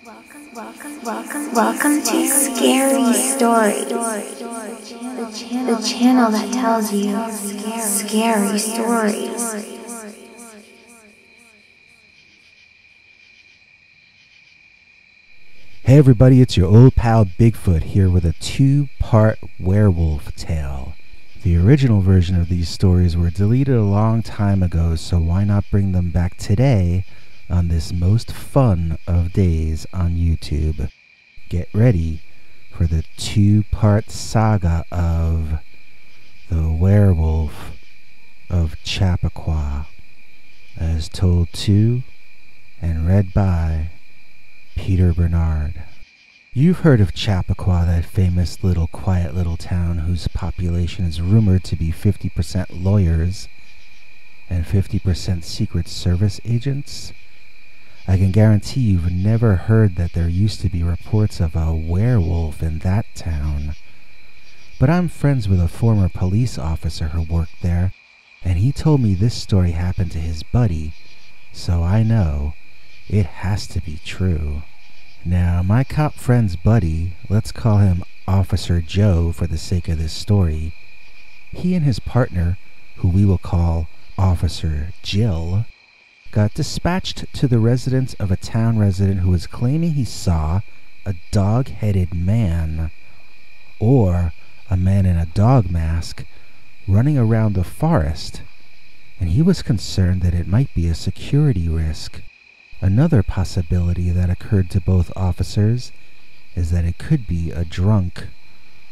Welcome to Scary Stories, the channel that tells you scary stories. Hey everybody, it's your old pal Bigfoot here with a two-part werewolf tale. The original version of these stories were deleted a long time ago, so why not bring them back today on this most fun of days on YouTube. Get ready for the two-part saga of the Werewolf of Chappaqua, as told to and read by Peter Bernard. You've heard of Chappaqua, that famous quiet little town whose population is rumored to be 50% lawyers and 50% Secret Service agents? I can guarantee you've never heard that there used to be reports of a werewolf in that town. But I'm friends with a former police officer who worked there, and he told me this story happened to his buddy, so I know it has to be true. Now, my cop friend's buddy, let's call him Officer Joe for the sake of this story, he and his partner, who we will call Officer Jill, got dispatched to the residence of a town resident who was claiming he saw a dog-headed man, or a man in a dog mask, running around the forest, and he was concerned that it might be a security risk. Another possibility that occurred to both officers is that it could be a drunk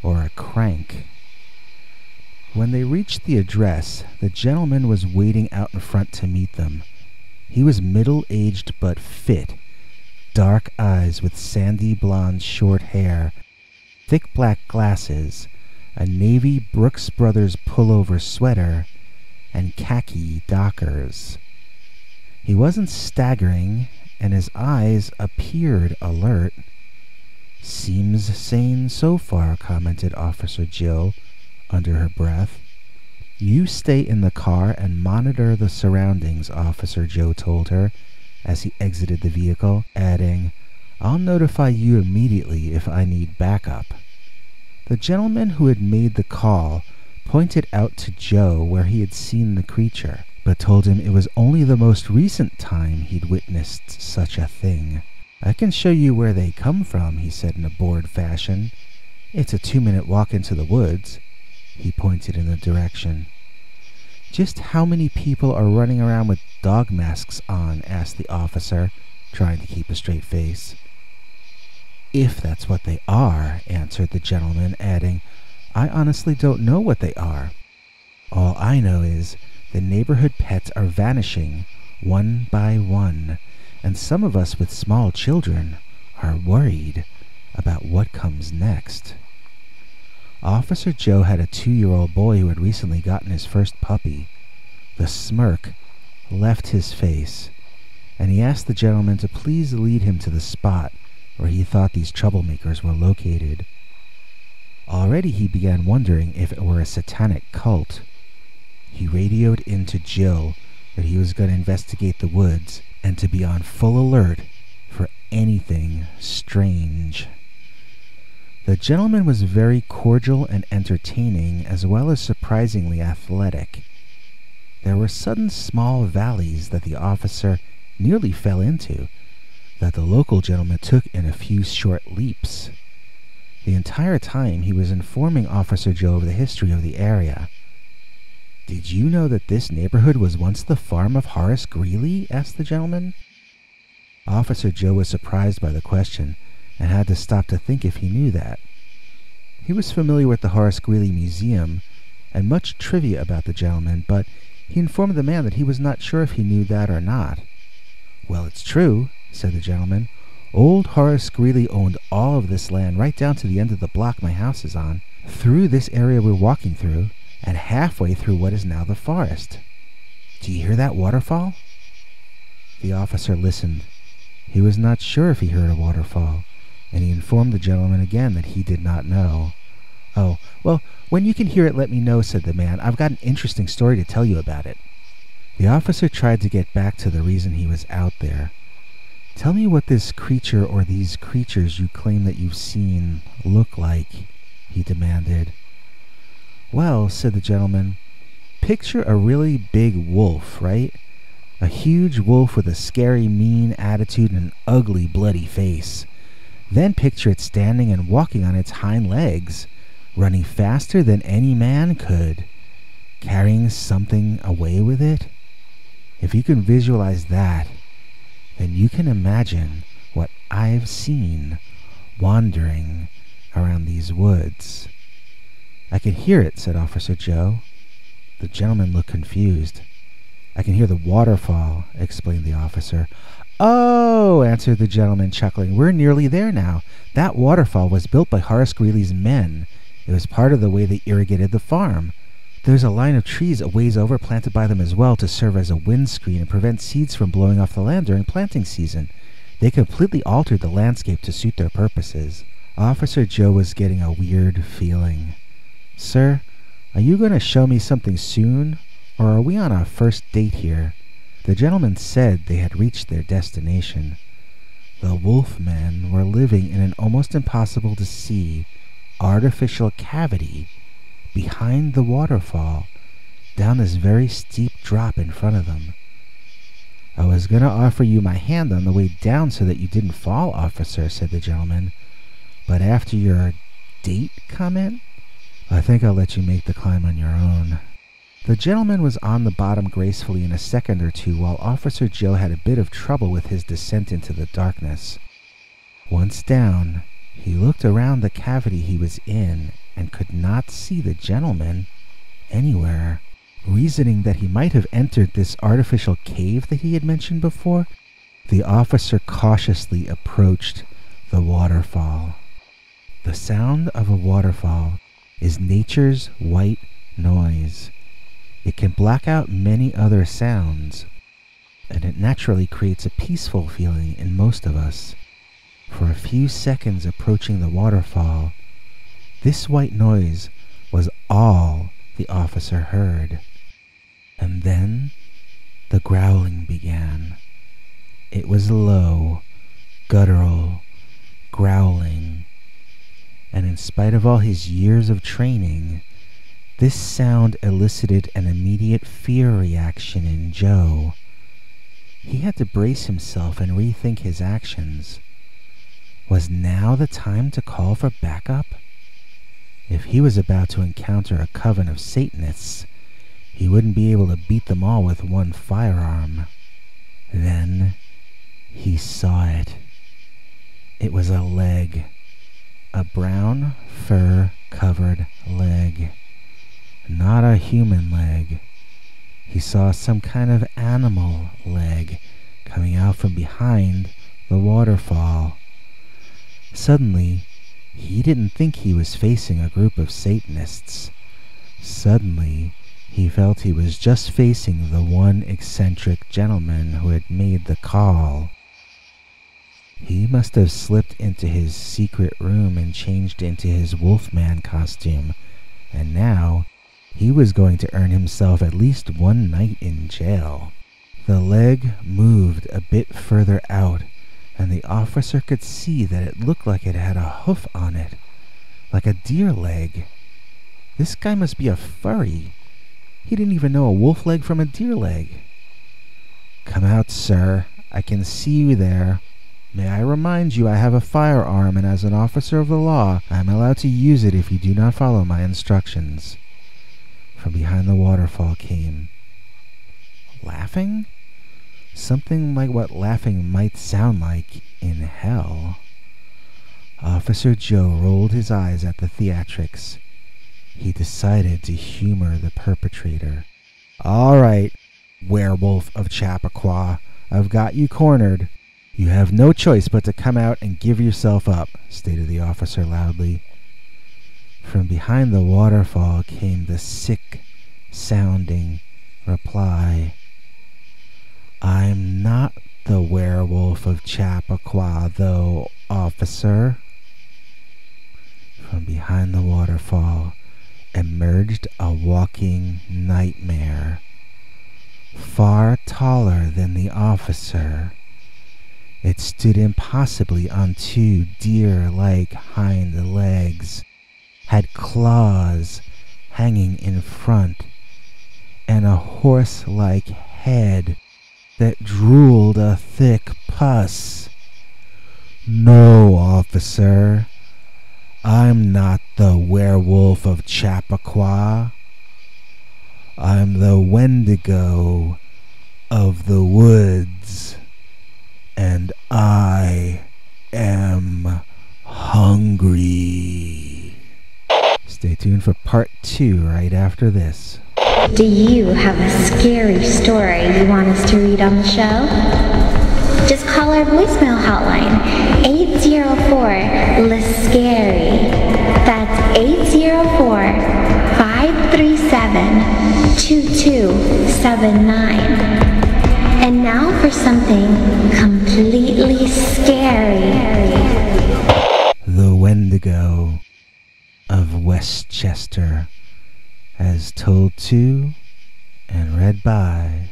or a crank. When they reached the address, the gentleman was waiting out in front to meet them. He was middle-aged but fit, dark eyes with sandy blonde short hair, thick black glasses, a navy Brooks Brothers pullover sweater, and khaki Dockers. He wasn't staggering, and his eyes appeared alert. "Seems sane so far," commented Officer Jill under her breath. "You stay in the car and monitor the surroundings," Officer Joe told her as he exited the vehicle, adding, "I'll notify you immediately if I need backup." The gentleman who had made the call pointed out to Joe where he had seen the creature, but told him it was only the most recent time he'd witnessed such a thing. "I can show you where they come from," he said in a bored fashion. "It's a 2-minute walk into the woods." He pointed in the direction. "Just how many people are running around with dog masks on?" asked the officer, trying to keep a straight face. "If that's what they are," answered the gentleman, adding, "I honestly don't know what they are. All I know is the neighborhood pets are vanishing one by one, and some of us with small children are worried about what comes next." Officer Joe had a 2-year-old boy who had recently gotten his first puppy. The smirk left his face, and he asked the gentleman to please lead him to the spot where he thought these troublemakers were located. Already he began wondering if it were a satanic cult. He radioed into Jill that he was going to investigate the woods and to be on full alert for anything strange. The gentleman was very cordial and entertaining, as well as surprisingly athletic. There were sudden small valleys that the officer nearly fell into, that the local gentleman took in a few short leaps. The entire time he was informing Officer Joe of the history of the area. "Did you know that this neighborhood was once the farm of Horace Greeley?" asked the gentleman. Officer Joe was surprised by the question and had to stop to think if he knew that. He was familiar with the Horace Greeley Museum and much trivia about the gentleman, but he informed the man that he was not sure if he knew that or not. "Well, it's true," said the gentleman. "Old Horace Greeley owned all of this land right down to the end of the block my house is on, through this area we're walking through, and halfway through what is now the forest. Do you hear that waterfall?" The officer listened. He was not sure if he heard a waterfall, and he informed the gentleman again that he did not know. "Oh, well, when you can hear it, let me know," said the man. "I've got an interesting story to tell you about it." The officer tried to get back to the reason he was out there. Tell me what this creature or these creatures you claim that you've seen look like, he demanded. Well, said the gentleman, picture a really big wolf, right? A huge wolf with a scary, mean attitude and an ugly, bloody face. Then picture it standing and walking on its hind legs, running faster than any man could, carrying something away with it. If you can visualize that, then you can imagine what I've seen wandering around these woods. I can hear it, said Officer Joe. The gentleman looked confused. I can hear the waterfall, explained the officer. Oh, answered the gentleman, chuckling. We're nearly there now. That waterfall was built by Horace Greeley's men. It was part of the way they irrigated the farm. There's a line of trees a ways over planted by them as well to serve as a windscreen and prevent seeds from blowing off the land during planting season. They completely altered the landscape to suit their purposes. Officer Joe was getting a weird feeling. Sir, are you going to show me something soon, or are we on our first date here? The gentleman said they had reached their destination. The wolfmen were living in an almost impossible to see artificial cavity behind the waterfall, down this very steep drop in front of them. I was going to offer you my hand on the way down so that you didn't fall, officer, said the gentleman. But after your date comment, I think I'll let you make the climb on your own. The gentleman was on the bottom gracefully in a second or two, while Officer Joe had a bit of trouble with his descent into the darkness. Once down, he looked around the cavity he was in and could not see the gentleman anywhere. Reasoning that he might have entered this artificial cave that he had mentioned before, the officer cautiously approached the waterfall. The sound of a waterfall is nature's white noise. It can block out many other sounds, and it naturally creates a peaceful feeling in most of us. For a few seconds approaching the waterfall, this white noise was all the officer heard. And then the growling began. It was low, guttural growling, and in spite of all his years of training, this sound elicited an immediate fear reaction in Joe. He had to brace himself and rethink his actions. Was now the time to call for backup? If he was about to encounter a coven of Satanists, he wouldn't be able to beat them all with one firearm. Then he saw it. It was a leg. A brown, fur-covered leg. Not a human leg. He saw some kind of animal leg coming out from behind the waterfall. Suddenly, he didn't think he was facing a group of Satanists. Suddenly, he felt he was just facing the one eccentric gentleman who had made the call. He must have slipped into his secret room and changed into his Wolfman costume, and now he was going to earn himself at least one night in jail. The leg moved a bit further out, and the officer could see that it looked like it had a hoof on it, like a deer leg. This guy must be a furry. He didn't even know a wolf leg from a deer leg. Come out, sir. I can see you there. May I remind you I have a firearm, and as an officer of the law, I am allowed to use it if you do not follow my instructions. From behind the waterfall came laughing? Something like what laughing might sound like in hell. Officer Joe rolled his eyes at the theatrics. He decided to humor the perpetrator. All right, Werewolf of Chappaqua, I've got you cornered. You have no choice but to come out and give yourself up, stated the officer loudly. From behind the waterfall came the sick-sounding reply. I'm not the Werewolf of Chappaqua, though, officer. From behind the waterfall emerged a walking nightmare, far taller than the officer. It stood impossibly on two deer-like hind legs, had claws hanging in front, and a horse-like head that drooled a thick pus. "No, officer, I'm not the Werewolf of Chappaqua. I'm the Wendigo of the woods, and I am hungry." Stay tuned for part 2 right after this. Do you have a scary story you want us to read on the show? Just call our voicemail hotline, 804-LIST-SCARY. That's 804-537-2279. And now for something completely scary. The Wendigo of Westchester, as told to and read by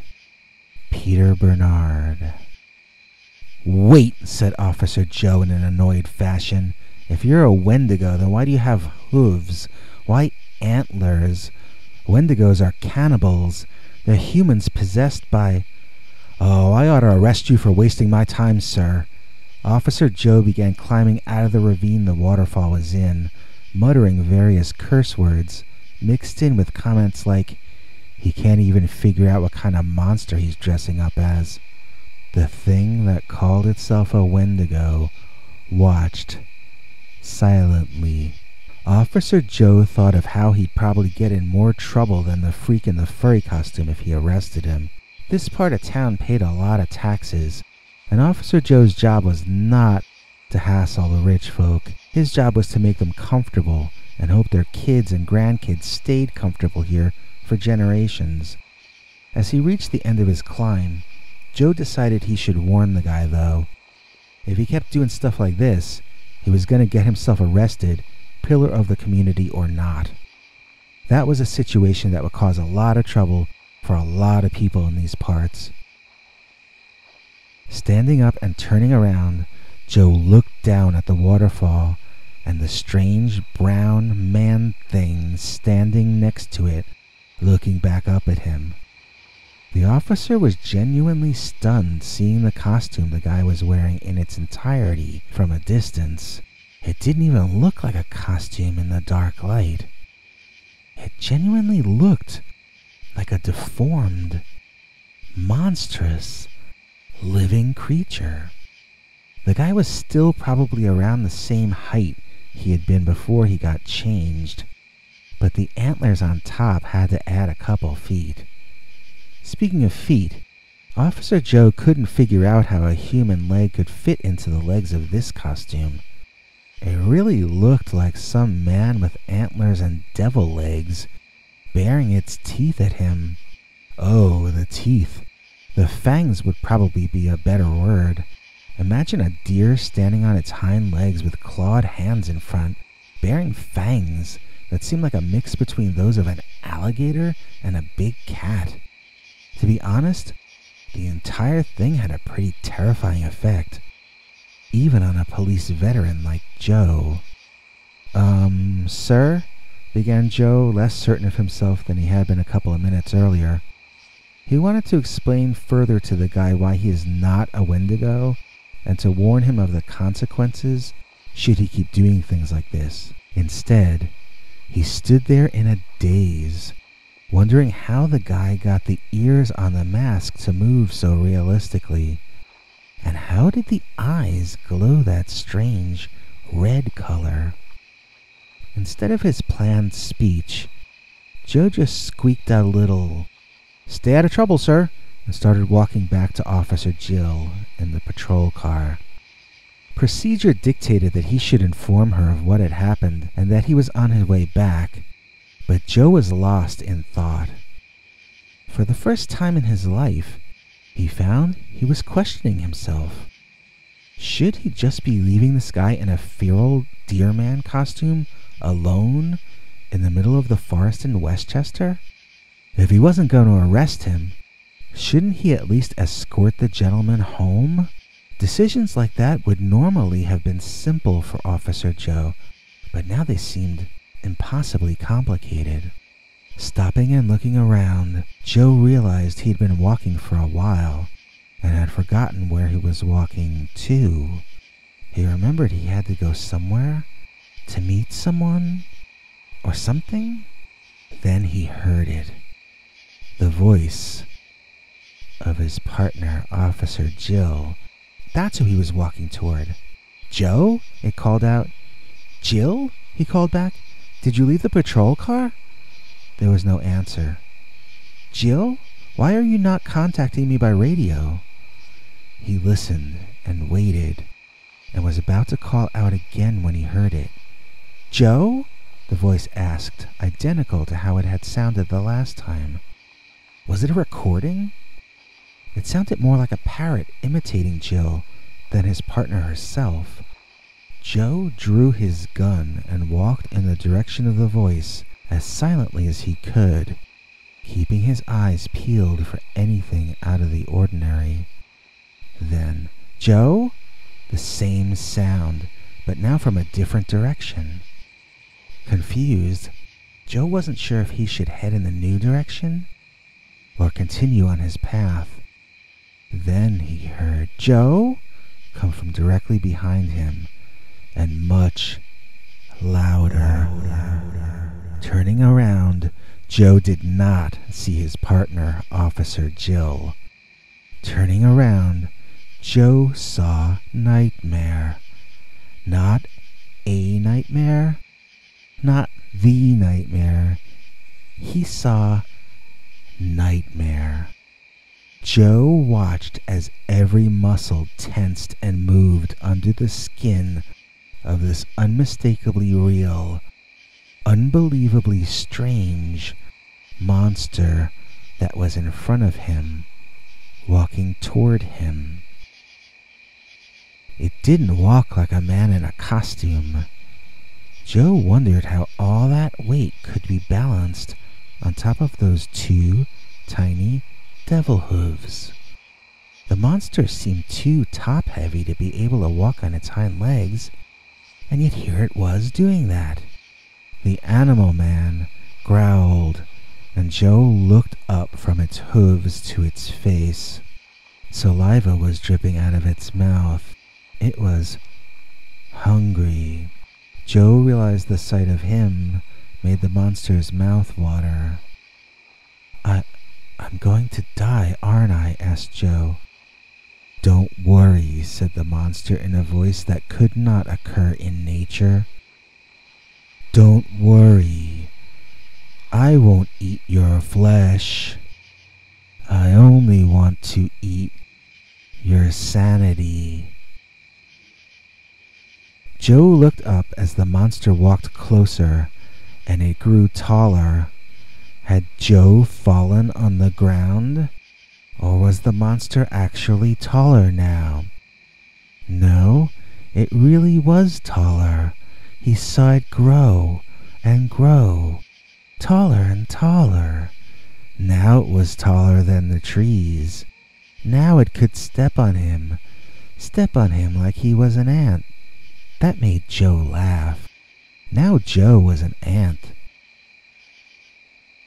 Peter Bernard. "Wait," said Officer Joe in an annoyed fashion. "If you're a Wendigo, then why do you have hooves? Why antlers? Wendigos are cannibals. They're humans possessed by—" "Oh, I ought to arrest you for wasting my time, sir." Officer Joe began climbing out of the ravine the waterfall was in, muttering various curse words, mixed in with comments like, he can't even figure out what kind of monster he's dressing up as. The thing that called itself a Wendigo watched silently. Officer Joe thought of how he'd probably get in more trouble than the freak in the furry costume if he arrested him. This part of town paid a lot of taxes, and Officer Joe's job was not to hassle the rich folk. His job was to make them comfortable and hope their kids and grandkids stayed comfortable here for generations. As he reached the end of his climb, Joe decided he should warn the guy, though. If he kept doing stuff like this, he was going to get himself arrested, pillar of the community or not. That was a situation that would cause a lot of trouble for a lot of people in these parts. Standing up and turning around, Joe looked down at the waterfall and the strange brown man thing standing next to it, looking back up at him. The officer was genuinely stunned seeing the costume the guy was wearing in its entirety from a distance. It didn't even look like a costume in the dark light. It genuinely looked like a deformed, monstrous, living creature. The guy was still probably around the same height he had been before he got changed, but the antlers on top had to add a couple feet. Speaking of feet, Officer Joe couldn't figure out how a human leg could fit into the legs of this costume. It really looked like some man with antlers and devil legs, baring its teeth at him. Oh, the teeth. The fangs would probably be a better word. Imagine a deer standing on its hind legs with clawed hands in front, bearing fangs that seemed like a mix between those of an alligator and a big cat. To be honest, the entire thing had a pretty terrifying effect, even on a police veteran like Joe. Sir?" began Joe, less certain of himself than he had been a couple of minutes earlier. He wanted to explain further to the guy why he is not a Wendigo, and to warn him of the consequences should he keep doing things like this. Instead, he stood there in a daze, wondering how the guy got the ears on the mask to move so realistically, and how did the eyes glow that strange red color. Instead of his planned speech, Joe just squeaked out a little, "Stay out of trouble, sir," and started walking back to Officer Jill in the patrol car. Procedure dictated that he should inform her of what had happened and that he was on his way back, but Joe was lost in thought. For the first time in his life, he found he was questioning himself. Should he just be leaving this guy in a feral deer man costume alone in the middle of the forest in Westchester? If he wasn't going to arrest him, shouldn't he at least escort the gentleman home? Decisions like that would normally have been simple for Officer Joe, but now they seemed impossibly complicated. Stopping and looking around, Joe realized he'd been walking for a while and had forgotten where he was walking to. He remembered he had to go somewhere to meet someone or something. Then he heard it. The voice of his partner, Officer Jill. That's who he was walking toward. Joe? It called out. Jill? He called back. Did you leave the patrol car? There was no answer. Jill? Why are you not contacting me by radio? He listened and waited and was about to call out again when he heard it. Joe? The voice asked, identical to how it had sounded the last time. Was it a recording? It sounded more like a parrot imitating Jill than his partner herself. Joe drew his gun and walked in the direction of the voice as silently as he could, keeping his eyes peeled for anything out of the ordinary. Then, Joe? The same sound, but now from a different direction. Confused, Joe wasn't sure if he should head in the new direction or continue on his path. Then he heard Joe come from directly behind him, and much louder. Turning around, Joe did not see his partner, Officer Jill. Turning around, Joe saw Nightmare. Not a nightmare, not the nightmare. He saw Nightmare. Joe watched as every muscle tensed and moved under the skin of this unmistakably real, unbelievably strange monster that was in front of him, walking toward him. It didn't walk like a man in a costume. Joe wondered how all that weight could be balanced on top of those two tiny devil hooves. The monster seemed too top-heavy to be able to walk on its hind legs, and yet here it was doing that. The animal man growled, and Joe looked up from its hooves to its face. Saliva was dripping out of its mouth. It was hungry. Joe realized the sight of him made the monster's mouth water. I'm going to die, aren't I? Asked Joe. Don't worry, said the monster in a voice that could not occur in nature. Don't worry. I won't eat your flesh. I only want to eat your sanity. Joe looked up as the monster walked closer, and it grew taller. Had Joe fallen on the ground? Or was the monster actually taller now? No, it really was taller. He saw it grow and grow, taller and taller. Now it was taller than the trees. Now it could step on him like he was an ant. That made Joe laugh. Now Joe was an ant.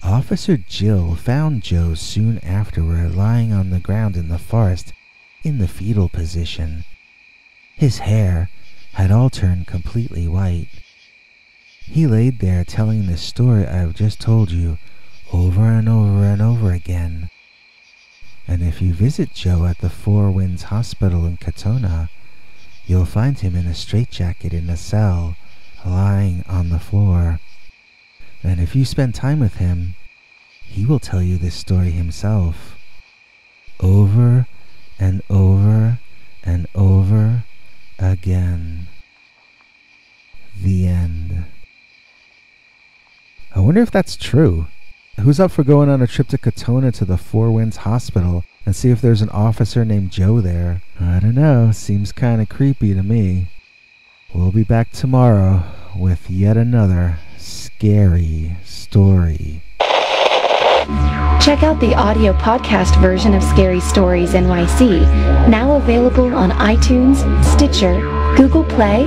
Officer Jill found Joe soon afterward lying on the ground in the forest in the fetal position. His hair had all turned completely white. He laid there telling the story I've just told you over and over and over again. And if you visit Joe at the Four Winds Hospital in Katona, you'll find him in a straitjacket in a cell, lying on the floor. And if you spend time with him, he will tell you this story himself, over and over and over again. The end. I wonder if that's true. Who's up for going on a trip to Katona to the Four Winds Hospital and see if there's an officer named Joe there? I don't know, seems kind of creepy to me. We'll be back tomorrow with yet another scary story. Check out the audio podcast version of Scary Stories NYC, now available on iTunes, Stitcher, Google Play,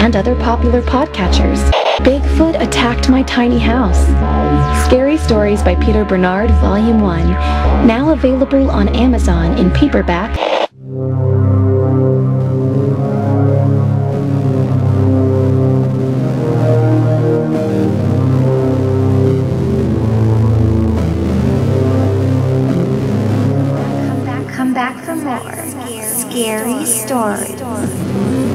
and other popular podcatchers. Bigfoot Attacked My Tiny House. Scary Stories by Peter Bernard, Volume 1, now available on Amazon in paperback. Come back for more Scary Stories.